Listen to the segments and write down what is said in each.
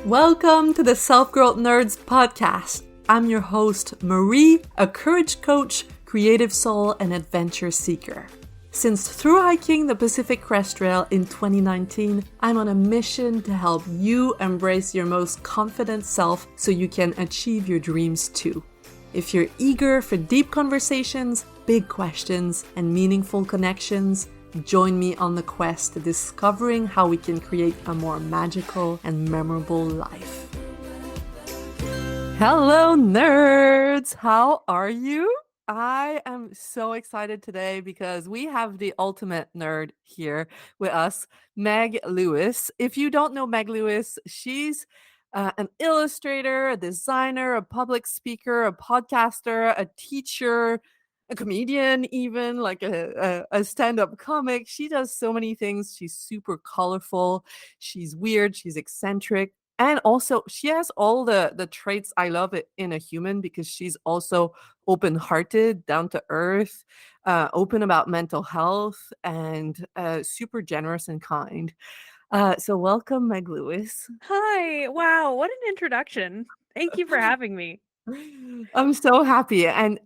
Welcome to the Self-Growth Nerds podcast. I'm your host, Marie, a courage coach, creative soul, and adventure seeker. Since through hiking the Pacific Crest Trail in 2019, I'm on a mission to help you embrace your most confident self so you can achieve your dreams too. If you're eager for deep conversations, big questions, and meaningful connections, join me on the quest to discovering how we can create a more magical and memorable life. Hello, nerds! How are you? I am so excited today because we have the ultimate nerd here with us, Meg Lewis. If you don't know Meg Lewis, she's an illustrator, a designer, a public speaker, a podcaster, a teacher, a comedian, even like a stand-up comic. She does so many things. She's super colorful. She's weird. She's eccentric. And also, she has all the traits I love in a human because she's also open-hearted, down to earth, open about mental health, and super generous and kind. So welcome, Meg Lewis. Hi. Wow, what an introduction. Thank you for having me. I'm so happy. And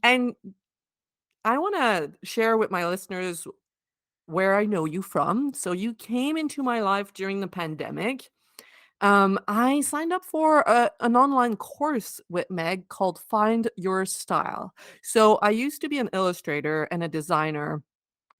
I want to share with my listeners where I know you from. So you came into my life during the pandemic. I signed up for an online course with Meg called Find Your Style. So I used to be an illustrator and a designer,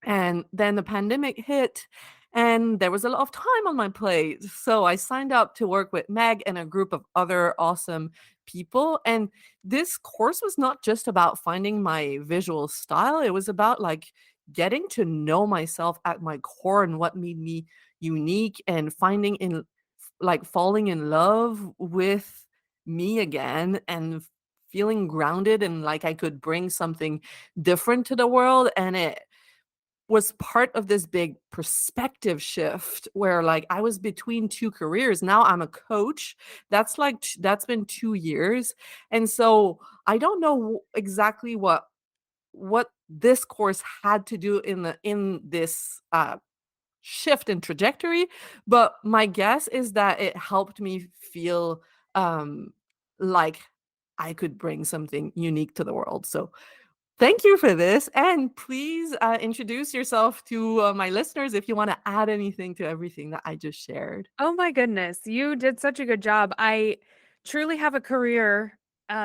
and then the pandemic hit and there was a lot of time on my plate. So I signed up to work with Meg and a group of other awesome people. And this course was not just about finding my visual style, it was about like getting to know myself at my core and what made me unique and falling in love with me again and feeling grounded and like I could bring something different to the world. And it was part of this big perspective shift where like I was between two careers. Now I'm a coach. That's been 2 years. And so I don't know exactly what this course had to do in this shift in trajectory, but my guess is that it helped me feel like I could bring something unique to the world. So thank you for this. And please introduce yourself to my listeners if you want to add anything to everything that I just shared. Oh my goodness, you did such a good job. I truly have a career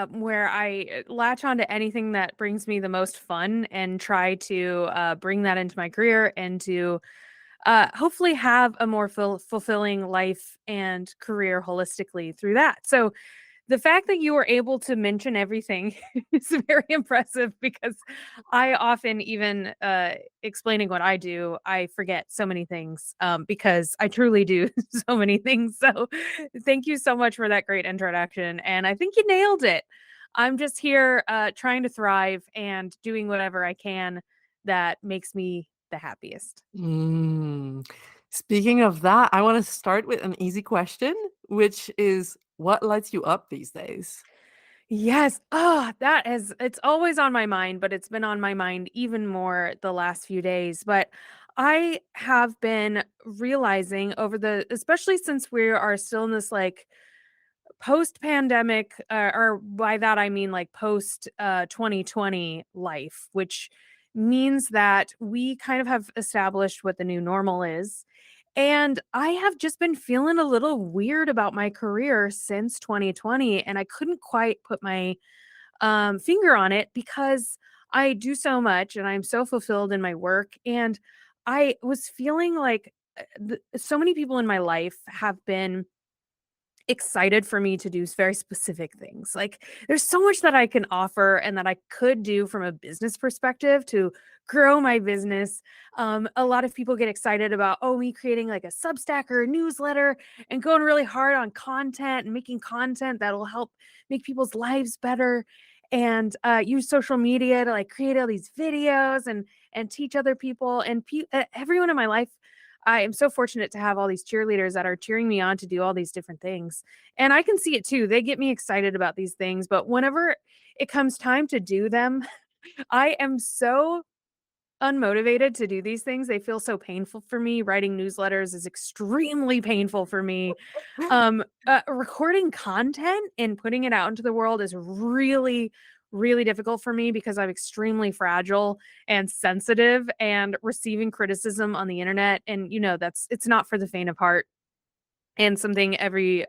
where I latch on to anything that brings me the most fun and try to bring that into my career and to hopefully have a more fulfilling life and career holistically through that. So the fact that you were able to mention everything is very impressive because I often, even explaining what I do, I forget so many things because I truly do so many things. So thank you so much for that great introduction. And I think you nailed it. I'm just here trying to thrive and doing whatever I can that makes me the happiest. Mm. Speaking of that, I want to start with an easy question, which is what lights you up these days? Yes. It's always on my mind, but it's been on my mind even more the last few days. But I have been realizing especially since we are still in this like post pandemic, or by that I mean like post 2020 life, which means that we kind of have established what the new normal is. And I have just been feeling a little weird about my career since 2020. And I couldn't quite put my finger on it because I do so much and I'm so fulfilled in my work. And I was feeling like so many people in my life have been excited for me to do very specific things. Like there's so much that I can offer and that I could do from a business perspective to grow my business. A lot of people get excited about, oh, me creating like a Substack or a newsletter and going really hard on content and making content that'll help make people's lives better. And use social media to like create all these videos and teach other people and everyone in my life. I am so fortunate to have all these cheerleaders that are cheering me on to do all these different things. And I can see it too. They get me excited about these things, but whenever it comes time to do them, I am so unmotivated to do these things. They feel so painful for me. Writing newsletters is extremely painful for me. Recording content and putting it out into the world is really, really difficult for me because I'm extremely fragile and sensitive, and receiving criticism on the internet. And, it's not for the faint of heart, and something every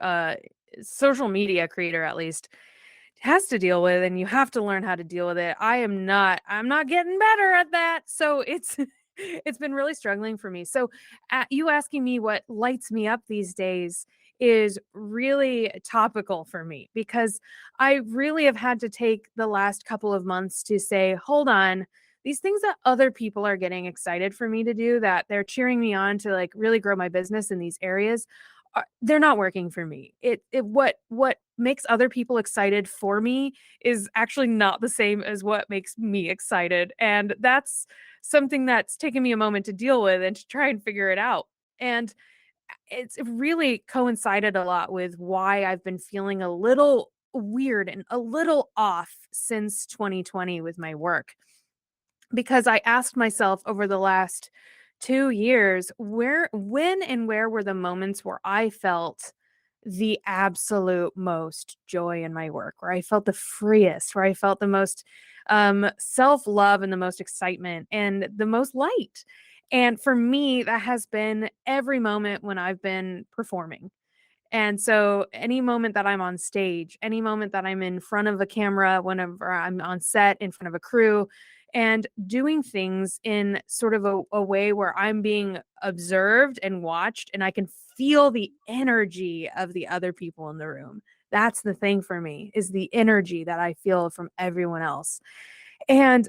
social media creator, at least, has to deal with, and you have to learn how to deal with it. I'm not getting better at that. So it's it's been really struggling for me. So you asking me what lights me up these days is really topical for me, because I really have had to take the last couple of months to say, hold on, these things that other people are getting excited for me to do, that they're cheering me on to like really grow my business in these areas, they're not working for me. What makes other people excited for me is actually not the same as what makes me excited. And that's something that's taken me a moment to deal with and to try and figure it out. And it's really coincided a lot with why I've been feeling a little weird and a little off since 2020 with my work, because I asked myself over the last 2 years, when and where were the moments where I felt the absolute most joy in my work, where I felt the freest, where I felt the most self-love and the most excitement and the most light. And for me, that has been every moment when I've been performing. And so any moment that I'm on stage, any moment that I'm in front of a camera, whenever I'm on set in front of a crew, and doing things in sort of a way where I'm being observed and watched, and I can feel the energy of the other people in the room. That's the thing for me, is the energy that I feel from everyone else. And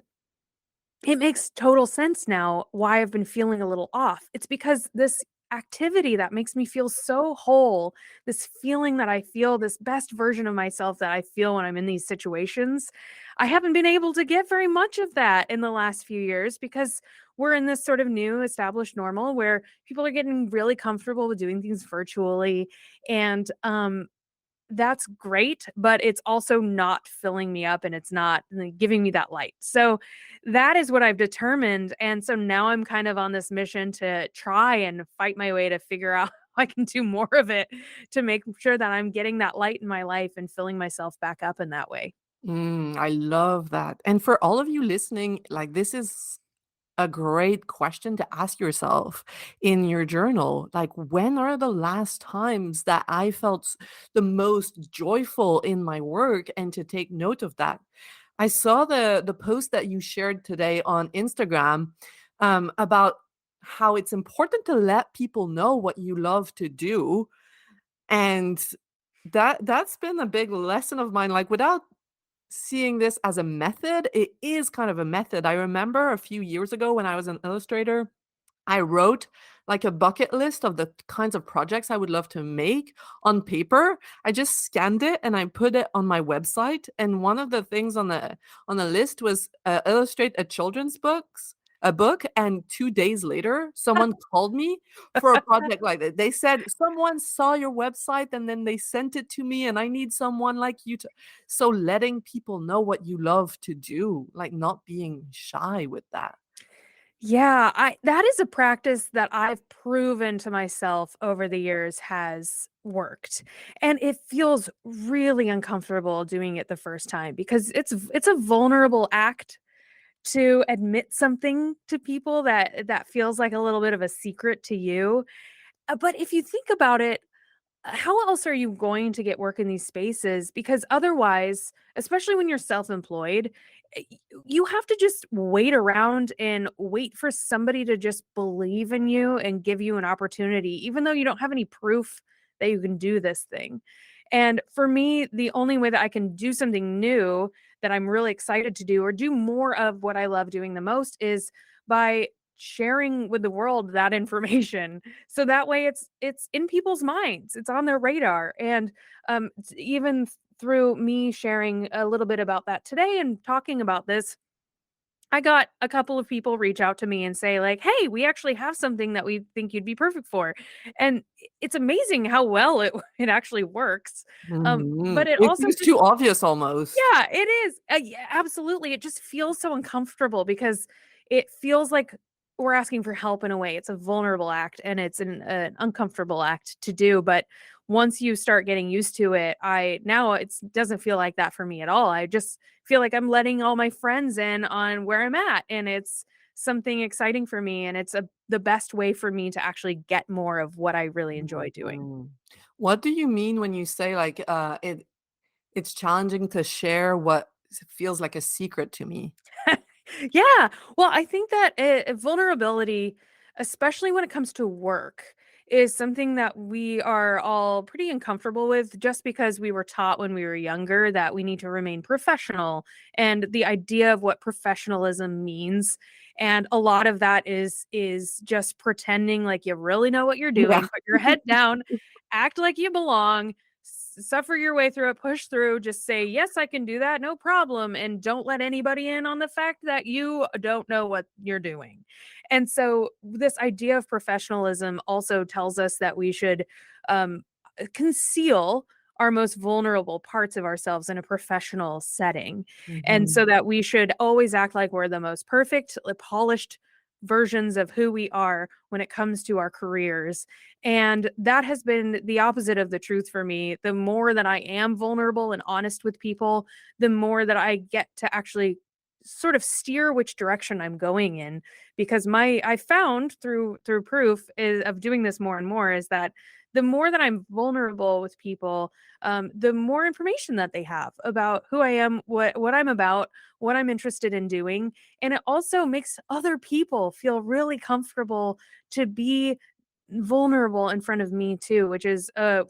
it makes total sense now why I've been feeling a little off. It's because this activity that makes me feel so whole, this feeling that I feel, this best version of myself that I feel when I'm in these situations, I haven't been able to get very much of that in the last few years, because we're in this sort of new established normal where people are getting really comfortable with doing things virtually. And that's great, but it's also not filling me up, and it's not like giving me that light. So that is what I've determined. And so now I'm kind of on this mission to try and fight my way to figure out how I can do more of it, to make sure that I'm getting that light in my life and filling myself back up in that way. I love that. And for all of you listening, like this is a great question to ask yourself in your journal. Like, when are the last times that I felt the most joyful in my work, and to take note of that. I saw the post that you shared today on Instagram, about how it's important to let people know what you love to do. And that's been a big lesson of mine. Like, without seeing this as a method, it is kind of a method. I remember a few years ago when I was an illustrator, I wrote like a bucket list of the kinds of projects I would love to make on paper. I just scanned it and I put it on my website. And one of the things on the list was illustrate a book. And 2 days later, someone called me for a project like that. They said someone saw your website and then they sent it to me, and I need someone like you to. So letting people know what you love to do, like not being shy with that. Yeah, I that is a practice that I've proven to myself over the years has worked. And it feels really uncomfortable doing it the first time, because it's a vulnerable act to admit something to people that feels like a little bit of a secret to you. But if you think about it, how else are you going to get work in these spaces? Because otherwise, especially when you're self-employed, you have to just wait around and wait for somebody to just believe in you and give you an opportunity, even though you don't have any proof that you can do this thing. And for me, the only way that I can do something new that I'm really excited to do, or do more of what I love doing the most, is by sharing with the world that information. So that way it's in people's minds, it's on their radar. And even through me sharing a little bit about that today and talking about this, I got a couple of people reach out to me and say like, "Hey, we actually have something that we think you'd be perfect for." And it's amazing how well it it actually works. But it It also seems just, too obvious almost. yeah, it is. Yeah, absolutely. It just feels so uncomfortable because it feels like we're asking for help in a way. It's a vulnerable act and it's an uncomfortable act to do. But once you start getting used to it, I now it doesn't feel like that for me at all. I just feel like I'm letting all my friends in on where I'm at, and it's something exciting for me, and it's the best way for me to actually get more of what I really enjoy doing. Mhm. What do you mean when you say, like, it's challenging to share what feels like a secret to me? Yeah. Well, I think that vulnerability, especially when it comes to work, is something that we are all pretty uncomfortable with just because we were taught when we were younger that we need to remain professional and the idea of what professionalism means. And a lot of that is just pretending like you really know what you're Yeah. doing, put your head down, act like you belong, suffer your way through it, push through, just say, "Yes, I can do that, no problem," and don't let anybody in on the fact that you don't know what you're doing. And so this idea of professionalism also tells us that we should um, conceal our most vulnerable parts of ourselves in a professional setting. And Mhm. so that we should always act like we're the most perfect, polished versions of who we are when it comes to our careers, and that has been the opposite of the truth for me. The more that I am vulnerable and honest with people, the more that I get to actually sort of steer which direction I'm going in, because my I found through proof of doing this more and more is that the more that I'm vulnerable with people, the more information that they have about who I am, what I'm about, what I'm interested in doing, and it also makes other people feel really comfortable to be vulnerable in front of me too, which is a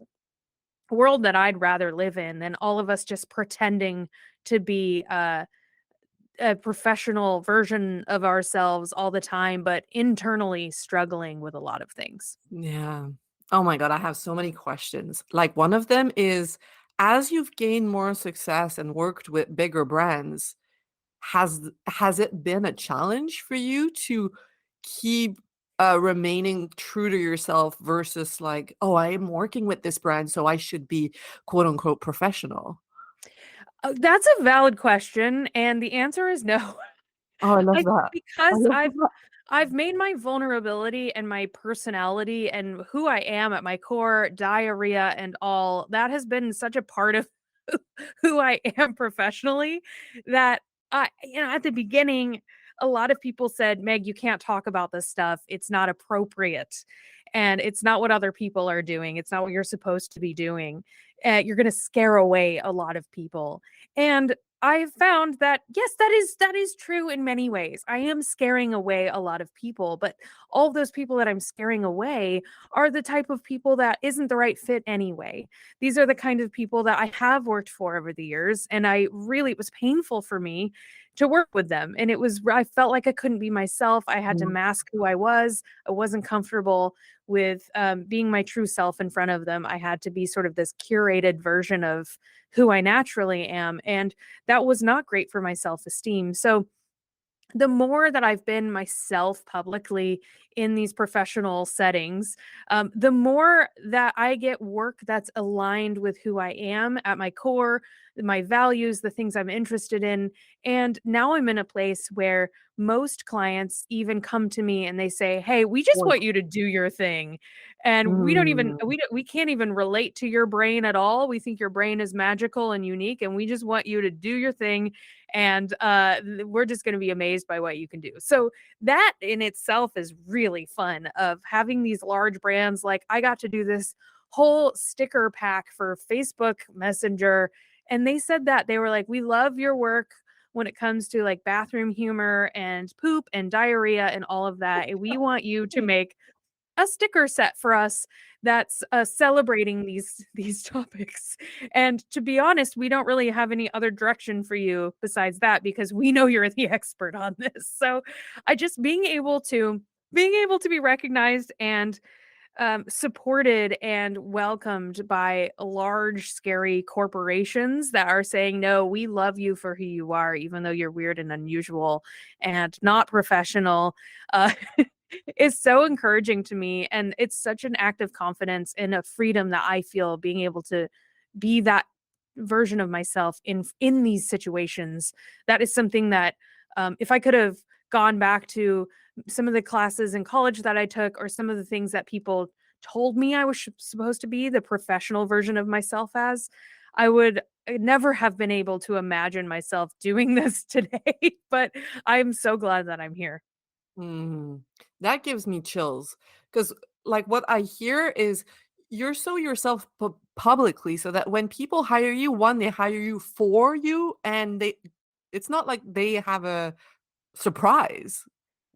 world that I'd rather live in than all of us just pretending to be a professional version of ourselves all the time, but internally struggling with a lot of things. Yeah. Oh my god, I have so many questions. Like, one of them is, as you've gained more success and worked with bigger brands, has it been a challenge for you to keep, remaining true to yourself versus like, "Oh, I am working with this brand, so I should be quote unquote professional." That's a valid question, and the answer is no. Oh, I love I that. I because love I've that. I've made my vulnerability and my personality and who I am at my core, diarrhea and all, that has been such a part of who I am professionally that at the beginning, a lot of people said, "Meg, you can't talk about this stuff. It's not appropriate. And it's not what other people are doing. It's not what you're supposed to be doing. You're going to scare away a lot of people." And I found that yes, that is true in many ways. I am scaring away a lot of people, but all of those people that I'm scaring away are the type of people that isn't the right fit anyway. These are the kind of people that I have worked for over the years, and it was painful for me to work with them. And I felt like I couldn't be myself. I had to Mm, mask who I was. I wasn't comfortable with being my true self in front of them. I had to be sort of this curated version of who I naturally am. And that was not great for my self esteem. So, the more that I've been myself publicly in these professional settings, the more that I get work that's aligned with who I am at my core, my values, the things I'm interested in. And now I'm in a place where most clients even come to me and they say, "Hey, we just want you to do your thing. And mm. we can't even relate to your brain at all. We think your brain is magical and unique, and we just want you to do your thing, and we're just going to be amazed by what you can do." So that in itself is really fun, of having these large brands. Like, I got to do this whole sticker pack for Facebook Messenger, and they said that they were like, "We love your work when it comes to like bathroom humor and poop and diarrhea and all of that, and we want you to make a sticker set for us that's celebrating these topics." And to be honest, we don't really have any other direction for you besides that, because we know you're the expert on this. So I just being able to be recognized and supported and welcomed by large, scary corporations that are saying, "No, we love you for who you are, even though you're weird and unusual and not professional," uh, is so encouraging to me. And it's such an act of confidence and a freedom that I feel being able to be that version of myself in these situations. That is something that if I could have gone back to some of the classes in college that I took, or some of the things that people told me I was supposed to be the professional version of myself as, I would never have been able to imagine myself doing this today, but I'm so glad that I'm here. Mhm. That gives me chills because, like, what I hear is you're so yourself publicly so that when people hire you, one, they hire you for you, and it's not like they have a surprise.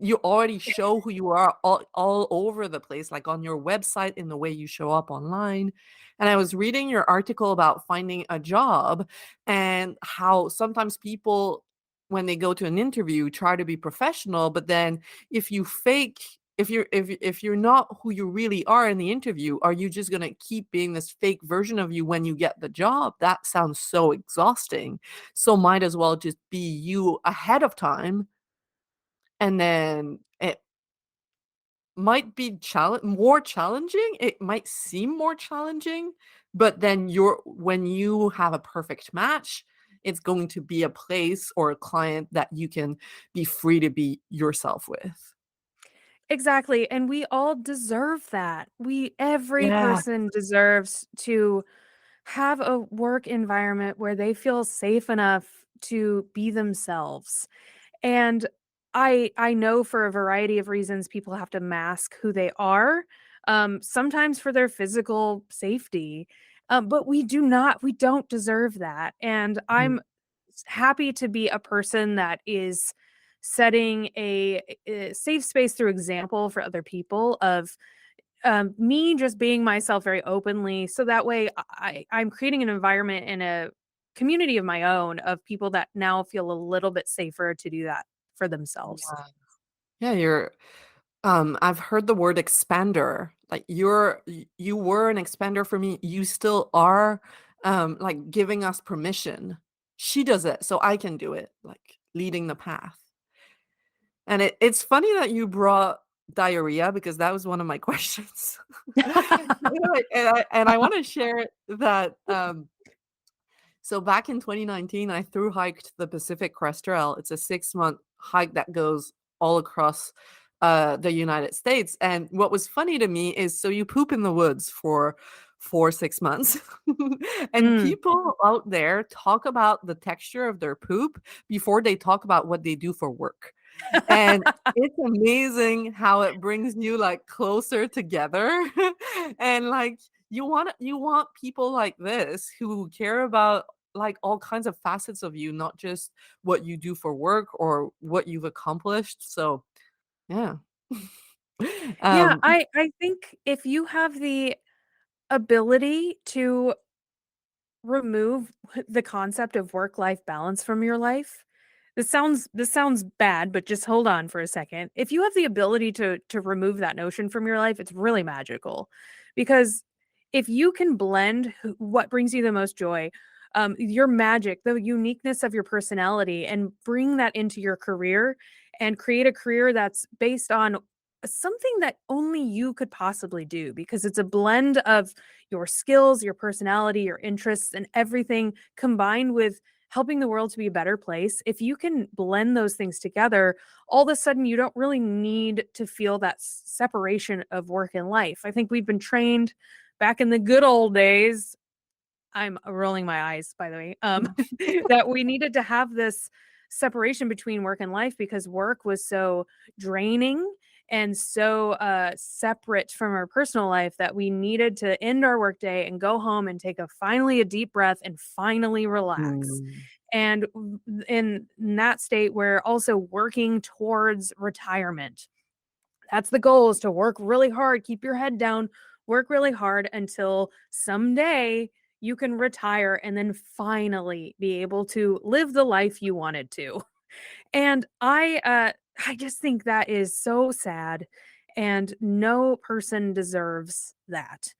You already show who you are all over the place, like on your website, in the way you show up online. And I was reading your article about finding a job and how sometimes people, when they go to an interview, try to be professional, but then if you fake if you're not who you really are in the interview, are you just going to keep being this fake version of you when you get the job? That sounds so exhausting. So might as well just be you ahead of time, and then it might be more challenging. It might seem more challenging, but then when you have a perfect match, it's going to be a place or a client that you can be free to be yourself with. Exactly, and we all deserve that. Every Yeah. person deserves to have a work environment where they feel safe enough to be themselves. And I know for a variety of reasons people have to mask who they are, sometimes for their physical safety, but we don't deserve that, and Mhm. I'm happy to be a person that is setting a safe space through example for other people of me just being myself very openly, so that way I'm creating an environment and a community of my own of people that now feel a little bit safer to do that for themselves. Yeah. Yeah, I've heard the word expander. Like you were an expander for me. You still are, like giving us permission. She does it, so I can do it, like leading the path. And it's funny that you brought diarrhea because that was one of my questions. And I want to share that. So back in 2019, I through hiked the Pacific Crest Trail. It's a 6-month hike that goes all across the United States. And what was funny to me is, so you poop in the woods for 6 months, and Mm. people out there talk about the texture of their poop before they talk about what they do for work. And it's amazing how it brings you, like, closer together. And, like, you want people like this who care about, like, all kinds of facets of you, not just what you do for work or what you've accomplished. So, yeah. Yeah, Um, I think if you have the ability to remove the concept of work-life balance from your life, this sounds bad, but just hold on for a second. If you have the ability to remove that notion from your life, it's really magical. Because if you can blend what brings you the most joy, your magic, the uniqueness of your personality, and bring that into your career and create a career that's based on something that only you could possibly do, because it's a blend of your skills, your personality, your interests, and everything combined with helping the world to be a better place. If you can blend those things together, all of a sudden you don't really need to feel that separation of work and life. I think we've been trained back in the good old days. I'm rolling my eyes, by the way, that we needed to have this separation between work and life because work was so draining and so separate from our personal life that we needed to end our workday and go home and take a deep breath and finally relax. mm, And in that state, we're also working towards retirement. That's the goal, is to work really hard, keep your head down, work really hard until someday you can retire and then finally be able to live the life you wanted to. And I just think that is so sad, and no person deserves that.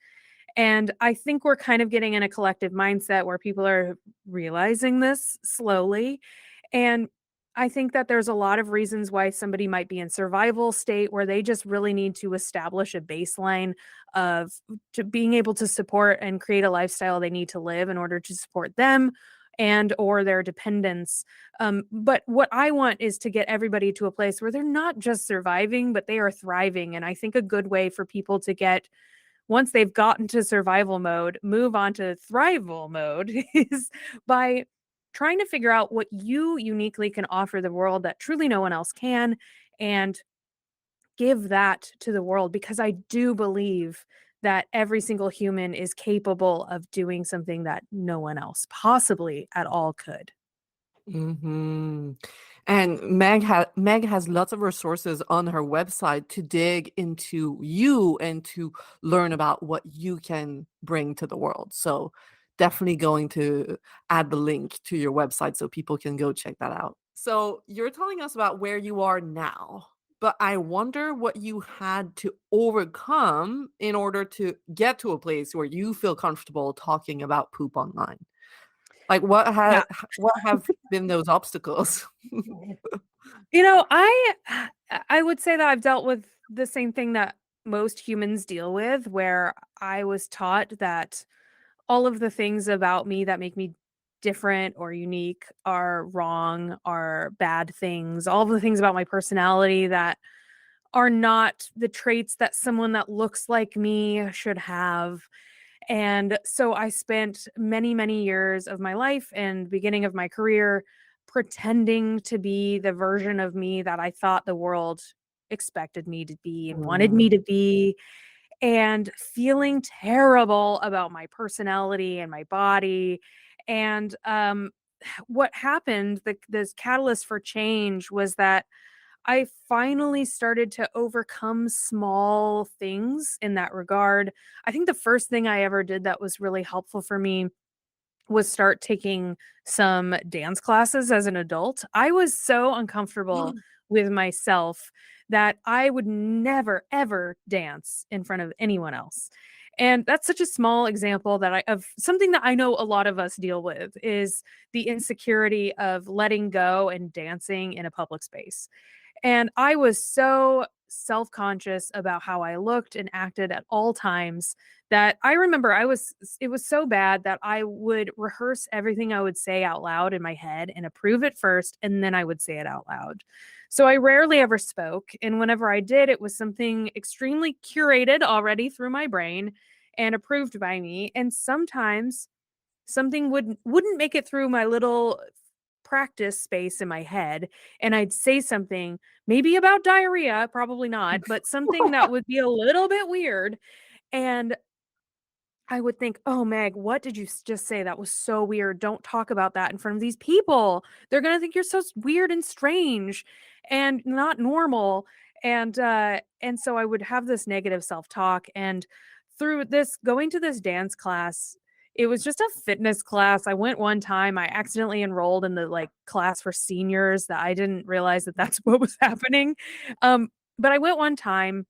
And I think we're kind of getting in a collective mindset where people are realizing this slowly. And I think that there's a lot of reasons why somebody might be in survival state where they just really need to establish a baseline of to being able to support and create a lifestyle they need to live in order to support them and or their dependence. But what I want is to get everybody to a place where they're not just surviving, but they are thriving. And I think a good way for people to get, once they've gotten to survival mode, move on to thrival mode is by trying to figure out what you uniquely can offer the world that truly no one else can, and give that to the world, because I do believe that every single human is capable of doing something that no one else possibly at all could. Mhm. And Meg has lots of resources on her website to dig into you and to learn about what you can bring to the world. So definitely going to add the link to your website so people can go check that out. So you're telling us about where you are now, but I wonder what you had to overcome in order to get to a place where you feel comfortable talking about poop online. Like, Yeah. what have been those obstacles? You know, I would say that I've dealt with the same thing that most humans deal with, where I was taught that all of the things about me that make me different or unique are wrong, are bad things. All of the things about my personality that are not the traits that someone that looks like me should have. And so I spent many, many years of my life and beginning of my career pretending to be the version of me that I thought the world expected me to be and wanted me Mm, to be, and feeling terrible about my personality and my body. And what happened, this catalyst for change was that I finally started to overcome small things in that regard. I think the first thing I ever did that was really helpful for me was start taking some dance classes as an adult. I was so uncomfortable with myself that I would never ever dance in front of anyone else. And that's such a small example that I of something that I know a lot of us deal with, is the insecurity of letting go and dancing in a public space. And I was so self-conscious about how I looked and acted at all times that I remember it was so bad that I would rehearse everything I would say out loud in my head and approve it first, and then I would say it out loud. So I rarely ever spoke, and whenever I did, it was something extremely curated already through my brain and approved by me. And sometimes something wouldn't make it through my little practice space in my head, and I'd say something maybe about diarrhea, probably not, but something that would be a little bit weird, and I would think, "Oh, Meg, what did you just say? That was so weird. Don't talk about that in front of these people. They're gonna think you're so weird and strange and not normal." And so I would have this negative self-talk. And through this going to this dance class, it was just a fitness class. I went one time, I accidentally enrolled in the, like, class for seniors that I didn't realize that that's what was happening. But I went one time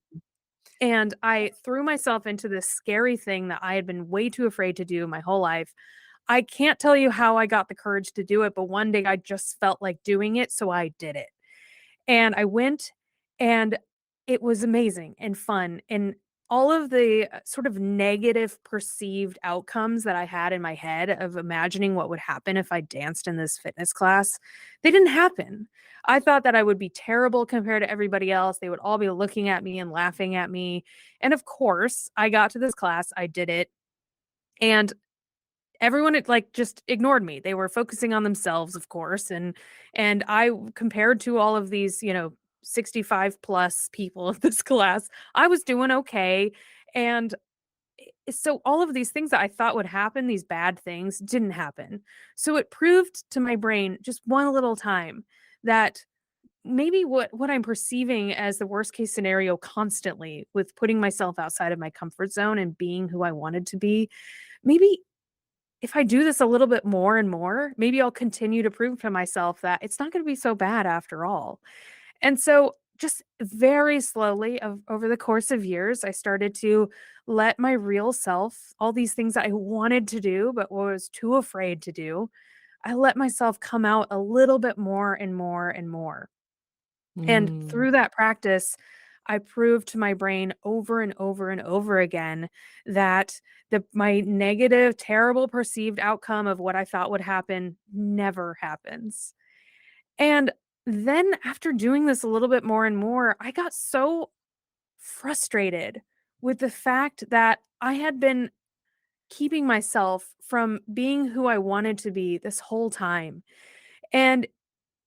and I threw myself into this scary thing that I had been way too afraid to do my whole life. I can't tell you how I got the courage to do it, but one day I just felt like doing it, so I did it. And I went, and it was amazing and fun, and all of the, sort of negative perceived outcomes that I had in my head of imagining what would happen if I danced in this fitness class, they didn't happen. I thought that I would be terrible compared to everybody else. They would all be looking at me and laughing at me. And of course, I got to this class, I did it, and everyone had, like, just ignored me. They were focusing on themselves, of course, and compared to all of these, 65 plus people of this class, I was doing okay. And so all of these things that I thought would happen, these bad things, didn't happen. So it proved to my brain just one little time that maybe what I'm perceiving as the worst case scenario constantly with putting myself outside of my comfort zone and being who I wanted to be, maybe if I do this a little bit more and more, maybe I'll continue to prove to myself that it's not going to be so bad after all. And so, just very slowly, over the course of years, I started to let my real self, all these things that I wanted to do but was too afraid to do, I let myself come out a little bit more and more and more. And mm, through that practice, I proved to my brain over and over and over again that my negative, terrible perceived outcome of what I thought would happen never happens. And then after doing this a little bit more and more, I got so frustrated with the fact that I had been keeping myself from being who I wanted to be this whole time. And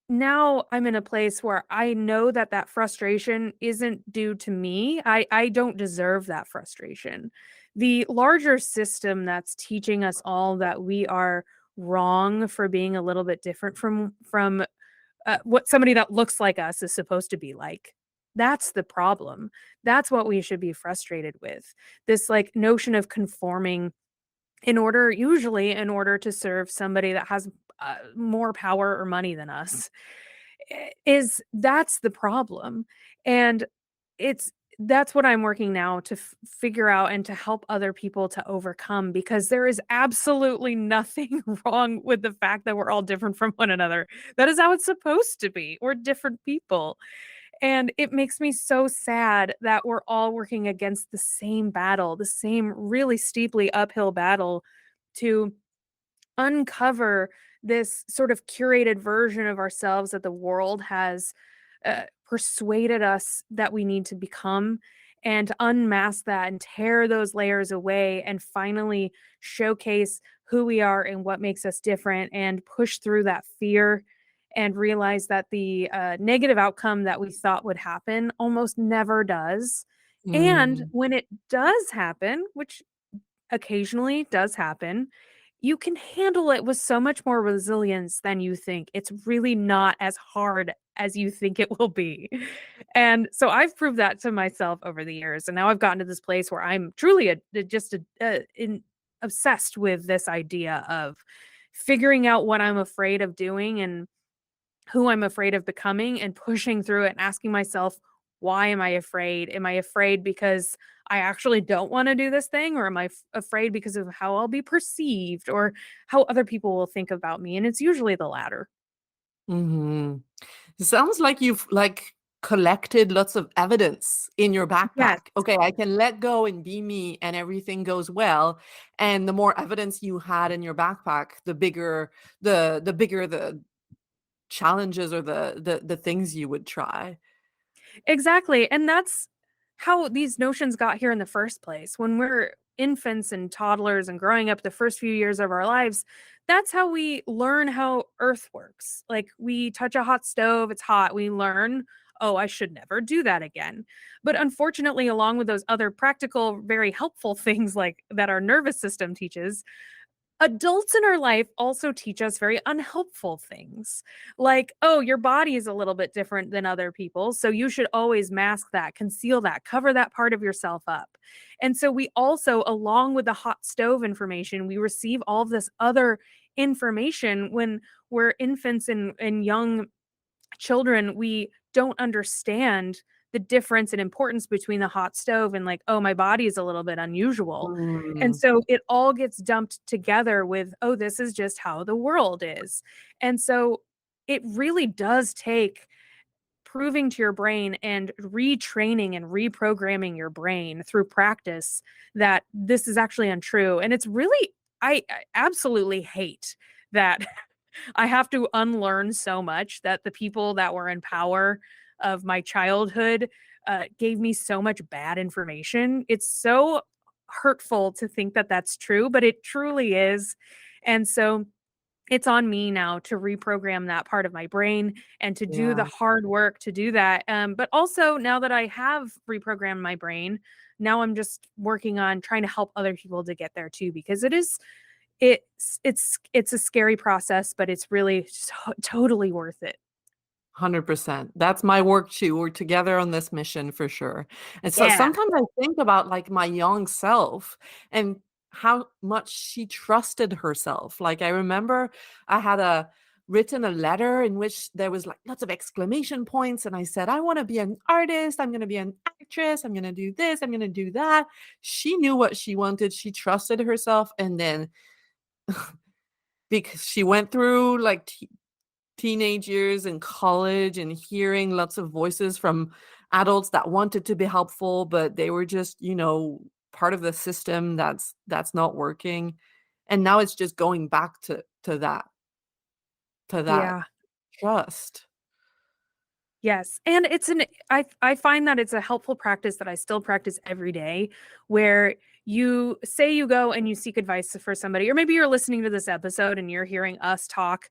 now I'm in a place where I know that that frustration isn't due to me. I don't deserve that frustration. The larger system that's teaching us all that we are wrong for being a little bit different from what somebody that looks like us is supposed to be like. That's the problem. That's what we should be frustrated with. This like notion of conforming usually in order to serve somebody that has more power or money than us is that's the problem. And it's that's what I'm working now to figure out and to help other people to overcome, because there is absolutely nothing wrong with the fact that we're all different from one another. That is how it's supposed to be. We're different people. And it makes me so sad that we're all working against the same battle, the same really steeply uphill battle to uncover this sort of curated version of ourselves that the world has persuaded us that we need to become, and to unmask that and tear those layers away and finally showcase who we are and what makes us different, and push through that fear and realize that the negative outcome that we thought would happen almost never does. And Mm. when it does happen, which occasionally does happen, you can handle it with so much more resilience than you think. It's really not as hard as you think it will be. And so I've proved that to myself over the years. And now I've gotten to this place where I'm truly obsessed with this idea of figuring out what I'm afraid of doing and who I'm afraid of becoming, and pushing through it and asking myself, why am I afraid? Am I afraid because I actually don't want to do this thing? Or am I afraid because of how I'll be perceived or how other people will think about me? And it's usually the latter. Mhm. It sounds like you've, like, collected lots of evidence in your Yes, backpack. "Okay, I can let go and be me, and everything goes well." And the more evidence you had in your backpack, the bigger the challenges or the things you would try. exactly. And that's how these notions got here in the first place. When we're infants and toddlers and growing up the first few years of our lives, that's how we learn how Earth works. Like we touch a hot stove, it's hot. We learn, oh, I should never do that again. But unfortunately, along with those other practical, very helpful things like that our nervous system teaches, adults in our life also teach us very unhelpful things. Like, oh, your body is a little bit different than other people, so you should always mask that, conceal that, cover that part of yourself up. And so we also, along with the hot stove information, we receive all of this other information when we're infants and young children. We don't understand the difference and importance between the hot stove and like, oh, my body is a little bit unusual. And Mm. so it all gets dumped together with, oh, this is just how the world is. And so it really does take proving to your brain and retraining and reprogramming your brain through practice that this is actually untrue. And it's really, I absolutely hate that I have to unlearn so much, that the people that were in power of my childhood gave me so much bad information. It's so hurtful to think that that's true, but it truly is. And so it's on me now to reprogram that part of my brain and to do the Yeah. hard work to do that. But also, now that I have reprogrammed my brain, now I'm just working on trying to help other people to get there too, because it's a scary process, but it's really totally worth it. 100%. That's my work too. We're together on this mission for sure. And so Yeah. sometimes I think about like my young self and how much she trusted herself. Like I remember I had written a letter in which there was like lots of exclamation points and I said, I want to be an artist, I'm going to be an actress, I'm going to do this, I'm going to do that. She knew what she wanted. She trusted herself, and then because she went through like teenage years and college and hearing lots of voices from adults that wanted to be helpful, but they were just, part of the system that's not working. And now it's just going back to that Yeah. trust. Yes, and I find that it's a helpful practice that I still practice every day, where you say you go and you seek advice for somebody, or maybe you're listening to this episode and you're hearing us talk.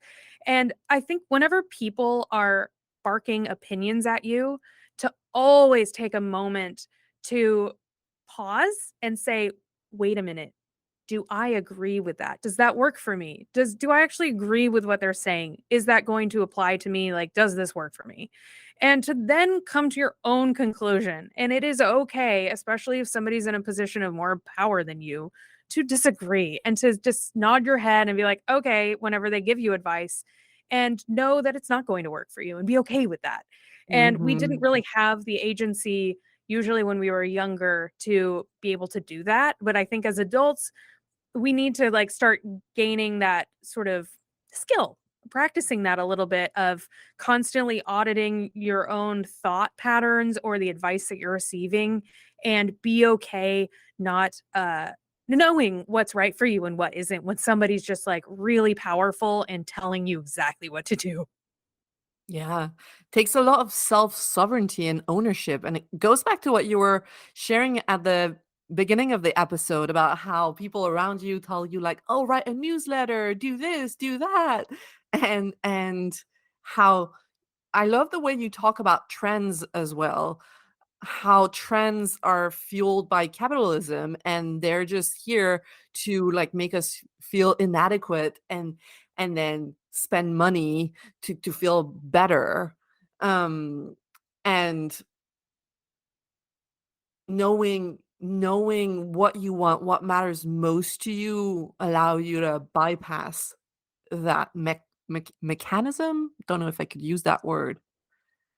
And I think whenever people are barking opinions at you, to always take a moment to pause and say, wait a minute, do I agree with that? Does that work for me? Do I actually agree with what they're saying? Is that going to apply to me? Like, does this work for me? And to then come to your own conclusion. And it is okay, especially if somebody's in a position of more power than you, to disagree and to just nod your head and be like, okay, whenever they give you advice, and know that it's not going to work for you and be okay with that. And we didn't Mhm. really have the agency usually when we were younger to be able to do that. But I think as adults, we need to like start gaining that sort of skill, practicing that a little bit of constantly auditing your own thought patterns or the advice that you're receiving, and be okay not knowing what's right for you and what isn't when somebody's just like really powerful and telling you exactly what to do. Yeah. Takes a lot of self-sovereignty and ownership. And it goes back to what you were sharing at the beginning of the episode about how people around you tell you like, "Oh, write a newsletter, do this, do that." And how I love the way you talk about trends as well, how trends are fueled by capitalism and they're just here to like make us feel inadequate and then spend money to feel better. Um and knowing what you want, what matters most to you, allow you to bypass that mechanism. Don't know if I could use that word.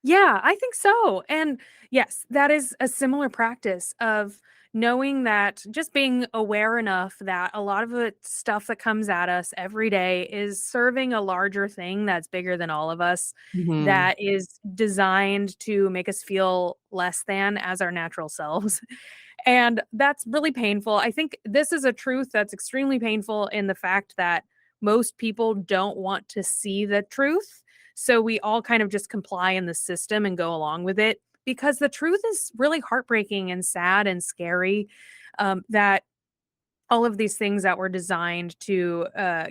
Yeah, I think so. And yes, that is a similar practice of knowing that, just being aware enough that a lot of the stuff that comes at us every day is serving a larger thing that's bigger than all of us, Mhm. that is designed to make us feel less than as our natural selves. And that's really painful. I think this is a truth that's extremely painful in the fact that most people don't want to see the truth. So we all kind of just comply in the system and go along with it, because the truth is really heartbreaking and sad and scary. That all of these things that were designed to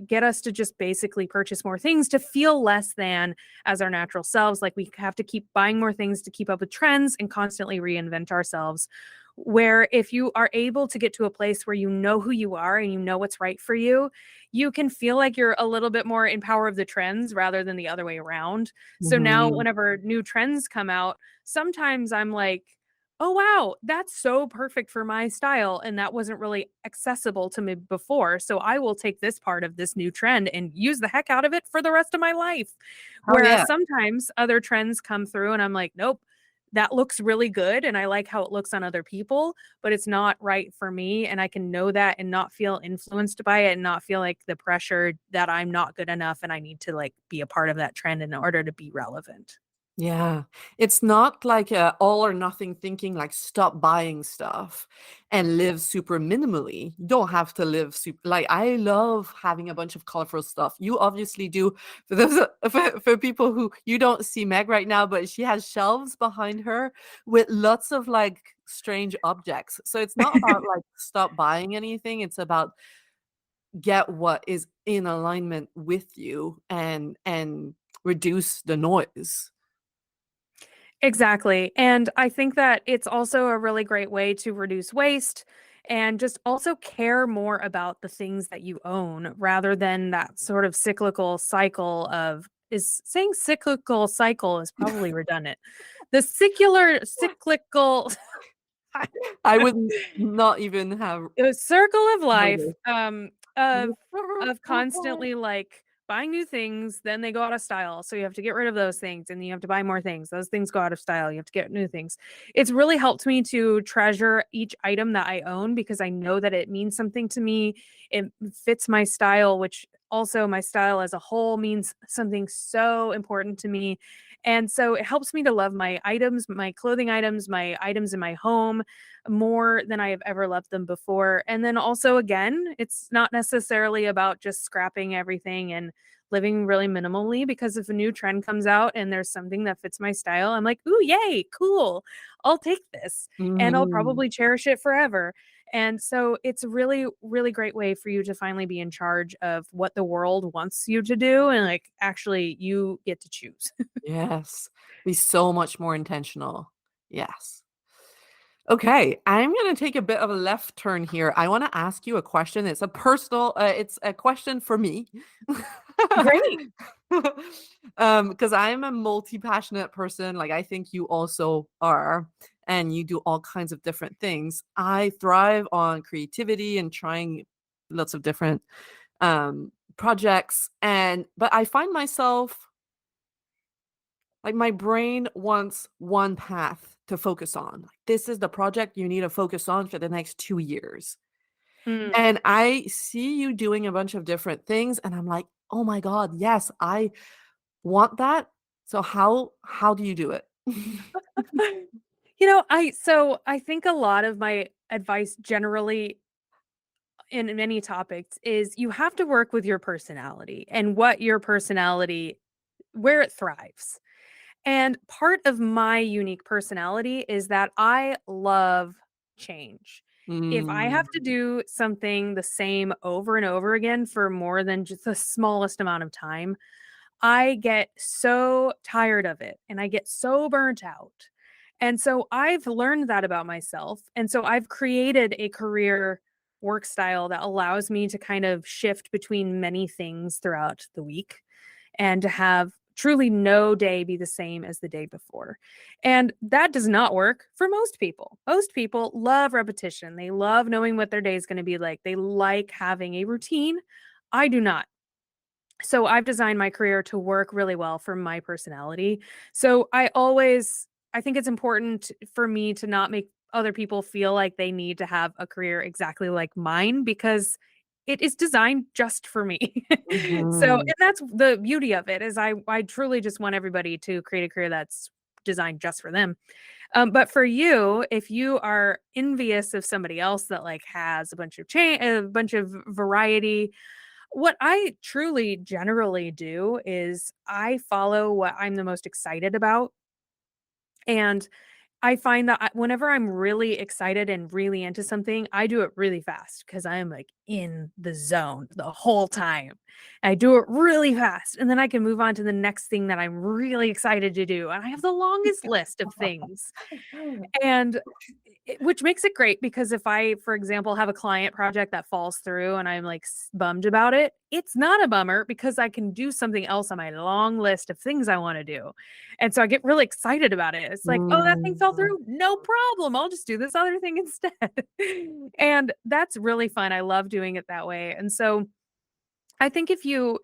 get us to just basically purchase more things to feel less than as our natural selves. Like we have to keep buying more things to keep up with trends and constantly reinvent ourselves. Where if you are able to get to a place where you know who you are and you know what's right for you, you can feel like you're a little bit more in power of the trends rather than the other way around. So now, Mhm. whenever new trends come out, sometimes I'm like, oh wow, that's so perfect for my style and that wasn't really accessible to me before. So I will take this part of this new trend and use the heck out of it for the rest of my life. Oh, yeah. Whereas sometimes other trends come through and I'm like, nope, that looks really good and I like how it looks on other people, but it's not right for me, and I can know that and not feel influenced by it and not feel like the pressure that I'm not good enough and I need to like be a part of that trend in order to be relevant. Yeah. It's not like a all or nothing thinking, like stop buying stuff and live super minimally. You don't have to live super, like I love having a bunch of colorful stuff. You obviously do. For those for people who you don't see Meg right now, but she has shelves behind her with lots of like strange objects. So it's not about like stop buying anything. It's about get what is in alignment with you and reduce the noise. Exactly. And I think that it's also a really great way to reduce waste and just also care more about the things that you own rather than that sort of cyclical cycle of, is saying cyclical cycle is probably redundant. The secular cyclical I would not even have a circle of life, noticed. of constantly like buying new things, then they go out of style. So you have to get rid of those things and you have to buy more things. Those things go out of style. You have to get new things. It's really helped me to treasure each item that I own because I know that it means something to me. It fits my style, which also my style as a whole means something so important to me. And so it helps me to love my items, my clothing items, my items in my home more than I have ever loved them before. And then also, again, it's not necessarily about just scrapping everything and living really minimally, because if a new trend comes out and there's something that fits my style, I'm like, "Ooh, yay, cool. I'll take this." And I'll Mhm. probably cherish it forever. And so it's a really, really great way for you to finally be in charge of what the world wants you to do, and like actually you get to choose. Yes. Be so much more intentional. Yes. Okay, I'm gonna take a bit of a left turn here. I wanna ask you a question. It's a personal, it's a question for me. Great. 'Cause I'm a multi-passionate person, like, I think you also are, and you do all kinds of different things. I thrive on creativity and trying lots of different, projects, but I find myself like, my brain wants one path to focus on. Like, this is the project you need to focus on for the next 2 years. Mm. And I see you doing a bunch of different things, and I'm like, "Oh my god, yes, I want that." So how do you do it? I think a lot of my advice generally in many topics is you have to work with your personality and what your personality where it thrives. And part of my unique personality is that I love change. If I Mm, have to do something the same over and over again for more than just the smallest amount of time, I get so tired of it and I get so burnt out. And so I've learned that about myself. And so I've created a career work style that allows me to kind of shift between many things throughout the week and to have truly no day be the same as the day before. And that does not work for most people. Most people love repetition. They love knowing what their day is going to be like. They like having a routine. I do not. So I've designed my career to work really well for my personality. So I think it's important for me to not make other people feel like they need to have a career exactly like mine, because it is designed just for me. So, mhm. and that's the beauty of it, is I truly just want everybody to create a career that's designed just for them. But for you, if you are envious of somebody else that like has a bunch of variety, what I truly generally do is I follow what I'm the most excited about. And I find that whenever I'm really excited and really into something, I do it really fast because I'm like in the zone the whole time. I do it really fast. And then I can move on to the next thing that I'm really excited to do. And I have the longest list of things. And which makes it great, because if I, for example, have a client project that falls through and I'm like bummed about it, it's not a bummer because I can do something else on my long list of things I want to do. And so I get really excited about it. It's like, oh, that thing fell Mm. through. No problem. I'll just do this other thing instead. And that's really fun. I love doing it that way. And so I think if you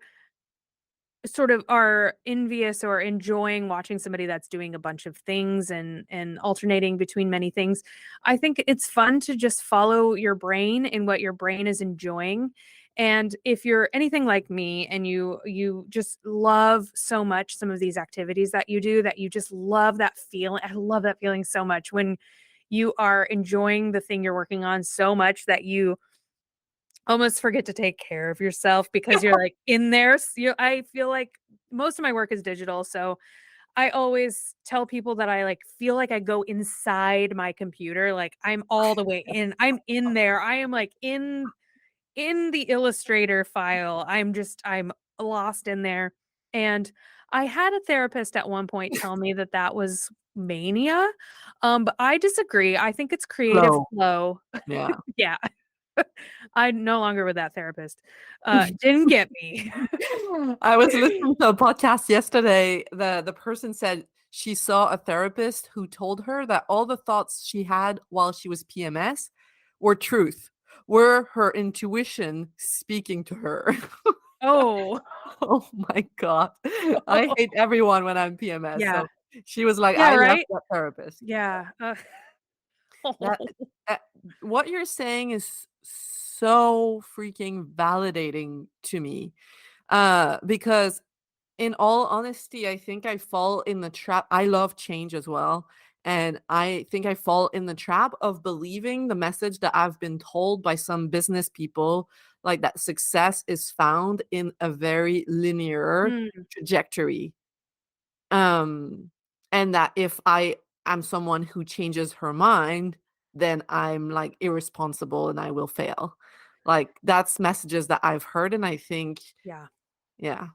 sort of are envious or enjoying watching somebody that's doing a bunch of things and alternating between many things, I think it's fun to just follow your brain and what your brain is enjoying. And if you're anything like me and you just love so much some of these activities that you do, that you just love that feeling. I love that feeling so much when you are enjoying the thing you're working on so much that you almost forget to take care of yourself because you're, like, in there. I feel like most of my work is digital, so I always tell people that I, like, feel like I go inside my computer, like, I'm all the way in. I'm in there. I am, like, in the Illustrator file. I'm lost in there, and I had a therapist at one point tell me that that was mania, but I disagree. I think it's creative Flow. flow. Yeah. Yeah. I'm no longer with that therapist. Didn't get me. I was listening to a podcast yesterday. The person said she saw a therapist who told her that all the thoughts she had while she was PMS were truth, were her intuition speaking to her. Oh. Oh my god. I hate everyone when I'm PMS, Yeah. so she was like, Yeah, "I left right? that therapist." Yeah, That uh, what you're saying is so freaking validating to me, because In all honesty, I think I fall in the trap. I love change as well, and I think I fall in the trap of believing the message that I've been told by some business people, like that success is found in a very linear Mm, trajectory. Um, and that if I am someone who changes her mind, then I'm, like, irresponsible and I will fail. Like, that's messages that I've heard, and I think yeah. yeah.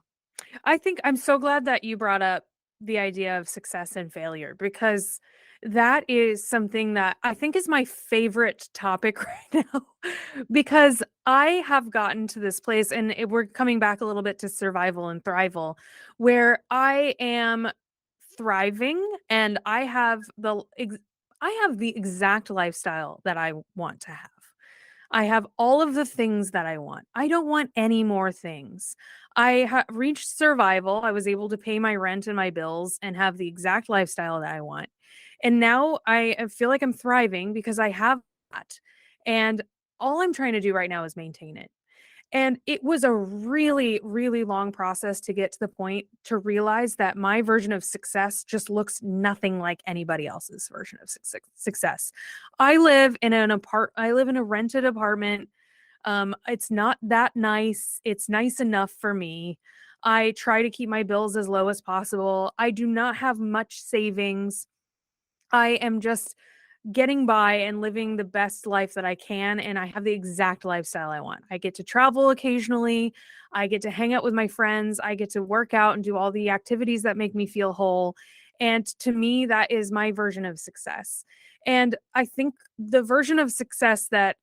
I think I'm so glad that you brought up the idea of success and failure because that is something that I think is my favorite topic right now because I have gotten to this place and we're coming back a little bit to survival and thrival where I am thriving and I have the exact lifestyle that I want to have. I have all of the things that I want. I don't want any more things. Reached survival. I was able to pay my rent and my bills and have the exact lifestyle that I want. And now I feel like I'm thriving because I have that. And all I'm trying to do right now is maintain it. And it was a really, really long process to get to the point to realize that my version of success just looks nothing like anybody else's version of success. I live in a rented apartment. It's not that nice. It's nice enough for me. I try to keep my bills as low as possible. I do not have much savings. I am just getting by and living the best life that I can, and I have the exact lifestyle I want. I get to travel occasionally, I get to hang out with my friends, I get to work out and do all the activities that make me feel whole, and to me, that is my version of success. And I think the version of success that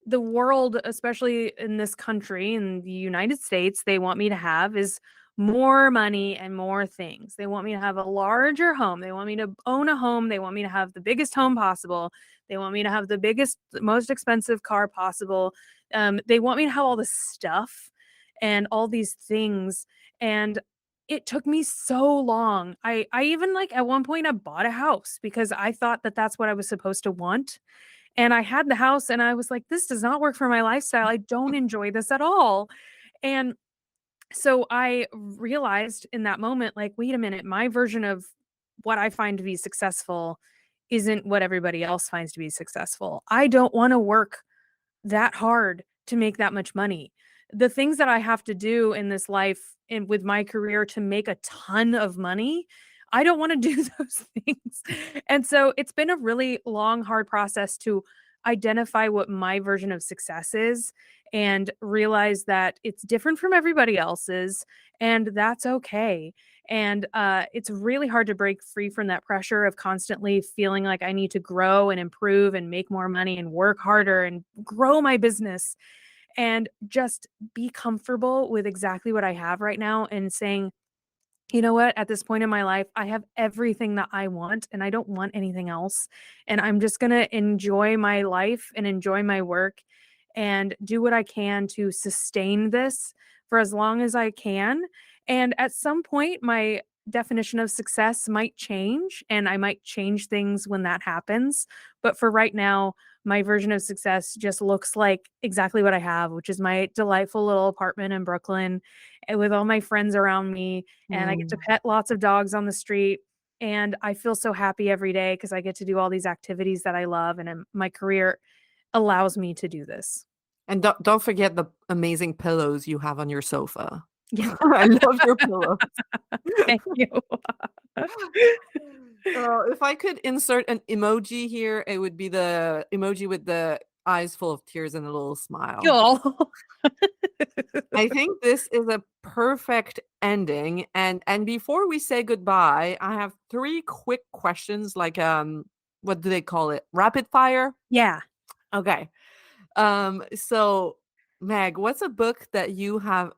the world, especially in this country, in the United States, they want me to have is more money and more things. They want me to have a larger home. They want me to own a home. They want me to have the biggest home possible. They want me to have the biggest, most expensive car possible. They want me to have all this stuff and all these things. And it took me so long. I even like at one point I bought a house because I thought that that's what I was supposed to want and I had the house and I was like, "This does not work for my lifestyle. I don't enjoy this at all." And so I realized in that moment, like, wait a minute, my version of what I find to be successful isn't what everybody else finds to be successful. I don't want to work that hard to make that much money. The things that I have to do in this life and with my career to make a ton of money, I don't want to do those things. And so it's been a really long, hard process to identify what my version of success is and realize that it's different from everybody else's and that's okay. And it's really hard to break free from that pressure of constantly feeling like I need to grow and improve and make more money and work harder and grow my business and just be comfortable with exactly what I have right now and saying, you know what, at this point in my life, I have everything that I want and I don't want anything else. And I'm just going to enjoy my life and enjoy my work and do what I can to sustain this for as long as I can. And at some point, my definition of success might change and I might change things when that happens. But for right now, my version of success just looks like exactly what I have, which is my delightful little apartment in Brooklyn with all my friends around me. And I get to Mm. pet lots of dogs on the street. And I feel so happy every day because I get to do all these activities that I love. And my career allows me to do this. And don't forget the amazing pillows you have on your sofa. Yeah. I love your pillows. Thank you. If I could insert an emoji here, it would be the emoji with the eyes full of tears and a little smile. Aw. I think this is a perfect ending, and before we say goodbye, I have 3 quick questions, like, what do they call it? Rapid fire? Yeah. Okay. So, Meg, what's a book that you have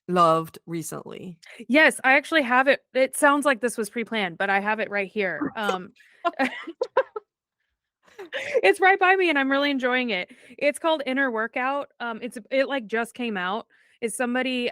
loved recently? Yes, I actually have it. It sounds like this was pre-planned, but I have it right here. It's right by me and I'm really enjoying it. It's called Inner Workout. It like just came out. It's somebody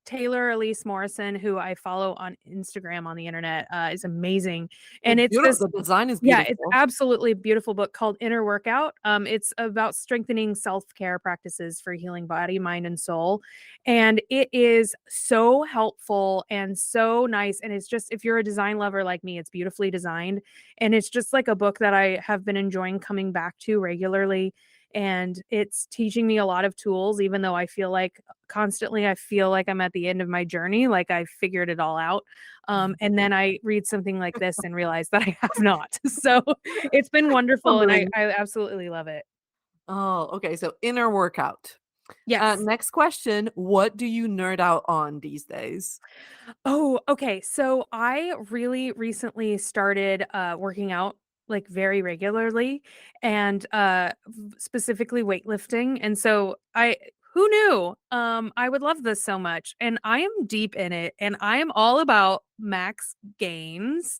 Taylor Elise Morrison, who I follow on Instagram on the internet, is amazing, and It's it's beautiful. this The design is yeah, it's beautiful. absolutely a beautiful book called Inner Workout. It's about strengthening self-care practices for healing body, mind, and soul, and it is so helpful and so nice, and it's just if you're a design lover like me, it's beautifully designed, and it's just like a book that I have been enjoying coming back to regularly, and it's teaching me a lot of tools, even though I feel like constantly I feel like I'm at the end of my journey, like I figured it all out. And then I read something like this and realize that I have not. So it's been wonderful and I Humbling. I absolutely love it. Oh, okay. So inner workout. Yes. Next question. What do you nerd out on these days? Oh, okay. So I really recently started working out like very regularly and specifically weightlifting. And so I who knew? I would love this so much. And I am deep in it and I am all about max gains.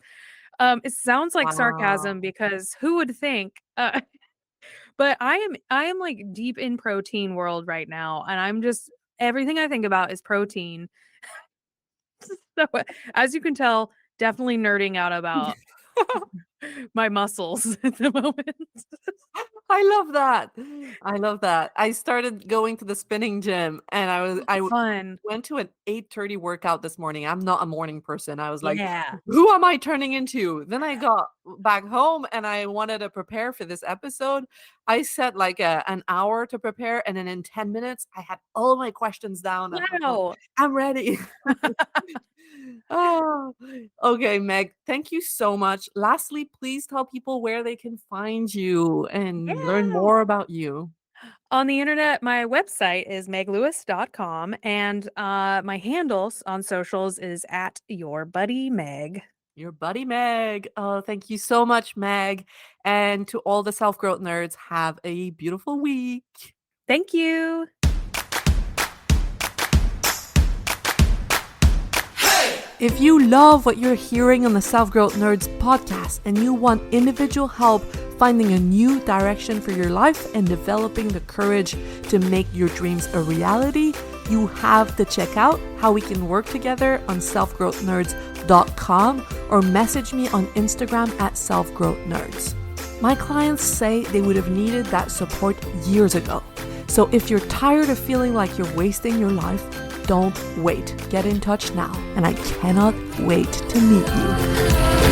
It sounds like sarcasm Wow. because who would think? But I am like deep in protein world right now and I'm just everything I think about is protein. So, as you can tell, definitely nerding out about my muscles at the moment. I love that. I love that. I started going to the spinning gym and Fun. went to an 8:30 workout this morning. I'm not a morning person. I was like, Yeah. "Who am I turning into?" Then I got back home and I wanted to prepare for this episode. I set like an hour to prepare and then in 10 minutes I had all my questions down. I'm like, "Oh, Wow. I'm ready." Oh, okay, Meg, thank you so much. Lastly, please tell people where they can find you and learn Yeah. more about you. On the internet, my website is meglewis.com and my handles on socials is at your buddy Meg. Your buddy Meg. Oh, thank you so much, Meg. And to all the self growth nerds, have a beautiful week. Thank you. If you love what you're hearing on the Self Growth Nerds podcast and you want individual help finding a new direction for your life and developing the courage to make your dreams a reality, you have to check out how we can work together on selfgrowthnerds.com or message me on Instagram at selfgrowthnerds. My clients say they would have needed that support years ago. So if you're tired of feeling like you're wasting your life, don't wait. Get in touch now, and I cannot wait to meet you.